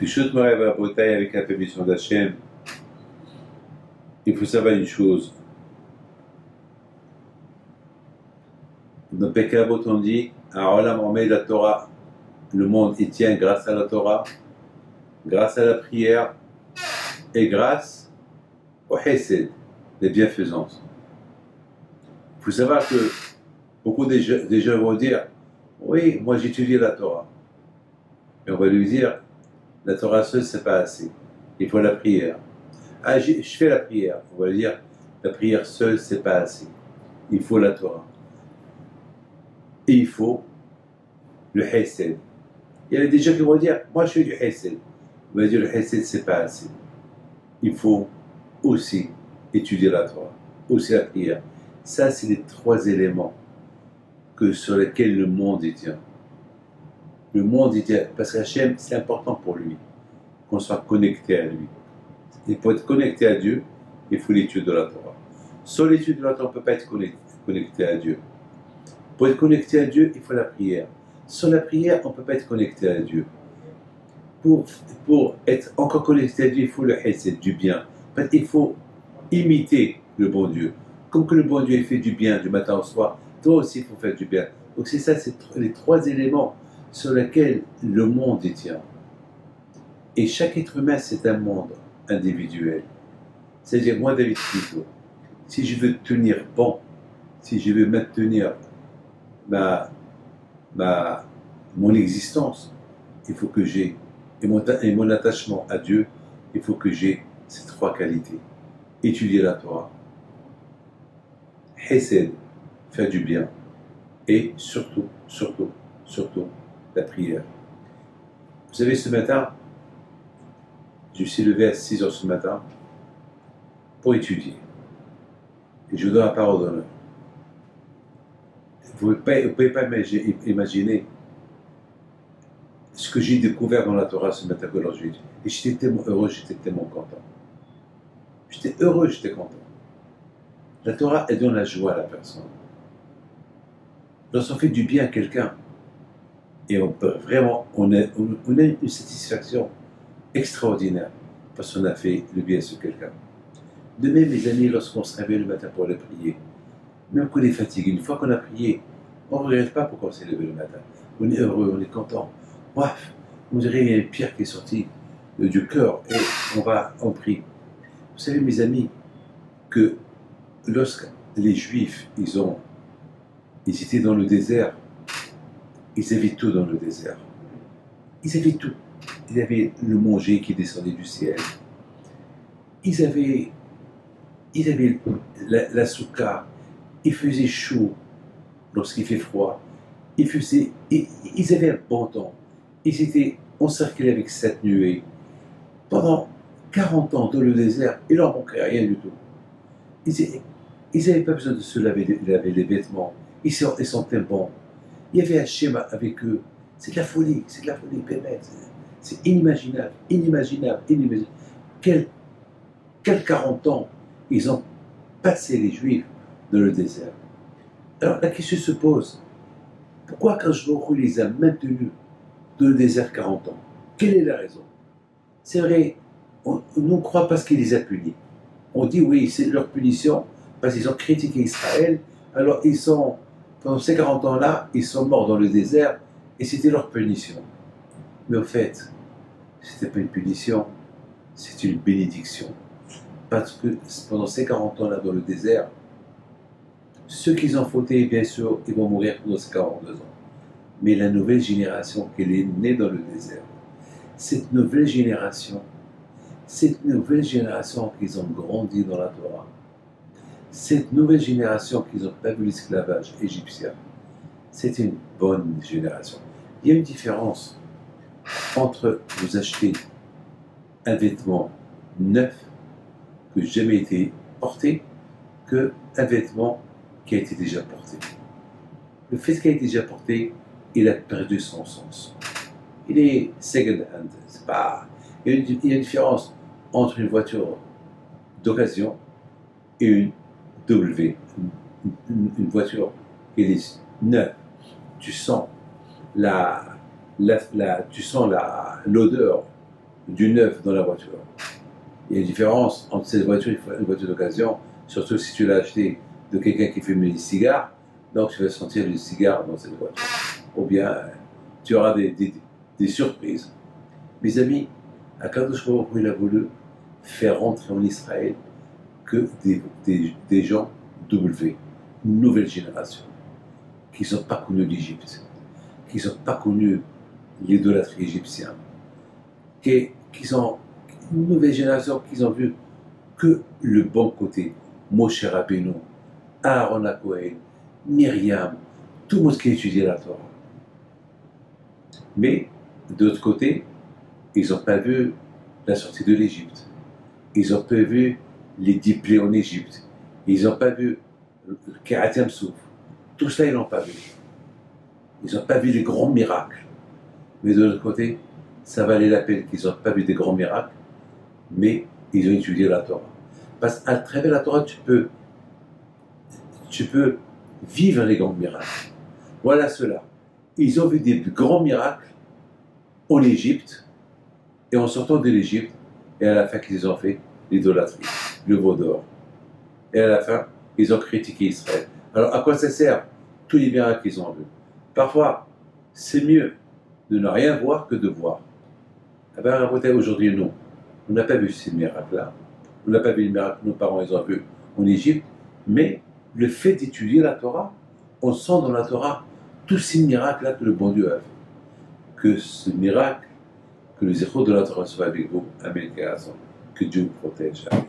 Kishut Morav Rabotai, avec la permission d'Hachem, il faut savoir une chose. Dans Pirkei Avot, on dit, Ha'olam Omed la Torah, le monde y tient grâce à la Torah, grâce à la prière et grâce au Hesed, les bienfaisances. Il faut savoir que beaucoup des gens vont dire, oui, moi j'étudie la Torah. Et on va lui dire, la Torah seule, c'est pas assez. Il faut la prière. Ah, je fais la prière. On va lui dire, la prière seule, c'est pas assez. Il faut la Torah. Et il faut le Hesed. Il y a des gens qui vont dire, moi je fais du Hesed. On va dire, le Hesed, c'est pas assez. Il faut aussi étudier la Torah, aussi la prière. Ça, c'est les trois éléments sur lesquels le monde y tient. Le monde y tient, parce qu'Hachem, c'est important pour lui, qu'on soit connecté à lui. Et pour être connecté à Dieu, il faut l'étude de la Torah. Sans l'étude de la Torah, on ne peut pas être connecté à Dieu. Pour être connecté à Dieu, il faut la prière. Sans la prière, on ne peut pas être connecté à Dieu. Pour être encore connecté à Dieu, il faut le Hesed, du bien. Il faut imiter le bon Dieu. Comme que le bon Dieu fait du bien du matin au soir, toi aussi il faut faire du bien. Donc c'est ça, c'est les trois éléments sur lesquels le monde y tient. Et chaque être humain, c'est un monde individuel. C'est-à-dire, moi, David Clito, si je veux tenir bon, si je veux maintenir mon existence, il faut que j'ai, et mon attachement à Dieu, il faut que j'ai ces trois qualités. Étudier la Torah, Hesed, faire du bien, et surtout, la prière. Vous savez, ce matin, je me suis levé à 6 h ce matin pour étudier. Et je vous donne la parole d'honneur. Vous ne pouvez pas imaginer ce que j'ai découvert dans la Torah ce matin que lorsque j'ai étudié. Et j'étais tellement heureux, j'étais tellement content. J'étais heureux, j'étais content. La Torah, elle donne la joie à la personne. Lorsqu'on fait du bien à quelqu'un, et on peut vraiment, on a une satisfaction extraordinaire parce qu'on a fait le bien sur quelqu'un. De même, mes amis, lorsqu'on se réveille le matin pour aller prier, même qu'on est fatigué, une fois qu'on a prié, on ne regrette pas pourquoi on s'est levé le matin. On est heureux, on est content. Bref, on dirait qu'il y a une pierre qui est sortie du cœur et on prie. Vous savez, mes amis, que lorsque les Juifs, ils étaient dans le désert, ils avaient tout dans le désert. Ils avaient tout. Ils avaient le manger qui descendait du ciel. Ils avaient la soukha. Il faisait chaud lorsqu'il fait froid. Ils avaient un bon temps. Ils étaient encerclés avec 7 nuées. Pendant 40 ans dans le désert, il leur manquait rien du tout. Ils n'avaient pas besoin de se laver les vêtements. Ils sentaient bon. Il y avait Hachem avec eux. C'est de la folie, c'est inimaginable. Quels 40 ans ils ont passé les Juifs dans le désert. Alors la question se pose, pourquoi quand je les a maintenus dans le désert 40 ans? Quelle est la raison? C'est vrai, on croit parce qu'il les a punis. On dit oui, c'est leur punition, parce qu'ils ont critiqué Israël, alors pendant ces 40 ans-là, ils sont morts dans le désert, et c'était leur punition. Mais en fait, ce n'était pas une punition, c'est une bénédiction. Parce que pendant ces 40 ans-là dans le désert, ceux qui ont fauté, bien sûr, ils vont mourir pendant ces 42 ans. Mais la nouvelle génération qui est née dans le désert, cette nouvelle génération qui ont grandi dans la Torah, cette nouvelle génération qui n'ont pas vu l'esclavage égyptien, c'est une bonne génération. Il y a une différence entre vous acheter un vêtement neuf que jamais été porté qu'un vêtement qui a été déjà porté. Le fait qu'il a été déjà porté, il a perdu son sens. Il est second hand. Il y a une différence entre une voiture d'occasion et une W, une voiture qui est neuve. Tu sens l'odeur du neuf dans la voiture. Il y a une différence entre cette voiture et une voiture d'occasion, surtout si tu l'as acheté de quelqu'un qui fume des cigares, donc tu vas sentir le cigare dans cette voiture. Ou bien tu auras des surprises. Mes amis, Akadosh Baruch Hu, il a voulu faire rentrer en Israël que des gens W, une nouvelle génération, qui n'ont pas connu l'Égypte, qui n'ont pas connu l'idolâtrie égyptienne, qui sont une nouvelle génération qui n'ont vu que le bon côté. Moshe Rabbeinu, Aaron HaKohen, Myriam, tout le monde qui a étudié la Torah. Mais, de l'autre côté, ils n'ont pas vu la sortie de l'Égypte. Ils n'ont pas vu les 10 plaies en Égypte. Ils n'ont pas vu le Kirat Yam Souf. Tout cela, ils n'ont pas vu. Ils n'ont pas vu les grands miracles. Mais de l'autre côté, ça valait la peine qu'ils n'ont pas vu des grands miracles, mais ils ont étudié la Torah. Parce qu'à travers la Torah, tu peux vivre les grands miracles. Voilà cela. Ils ont vu des grands miracles en Égypte, et en sortant de l'Égypte, et à la fin qu'ils ont fait l'idolâtrie, le veau d'or. Et à la fin, ils ont critiqué Israël. Alors à quoi ça sert tous les miracles qu'ils ont vus? Parfois, c'est mieux de ne rien voir que de voir. Eh bien, aujourd'hui, non. On n'a pas vu ces miracles-là. On n'a pas vu les miracles que nos parents ils ont vus en Égypte. Mais le fait d'étudier la Torah, on sent dans la Torah tous ces miracles-là que le bon Dieu a fait. Que ce miracle, que les échos de la Torah soient avec vous. Amen. Que Dieu vous protège. Amen.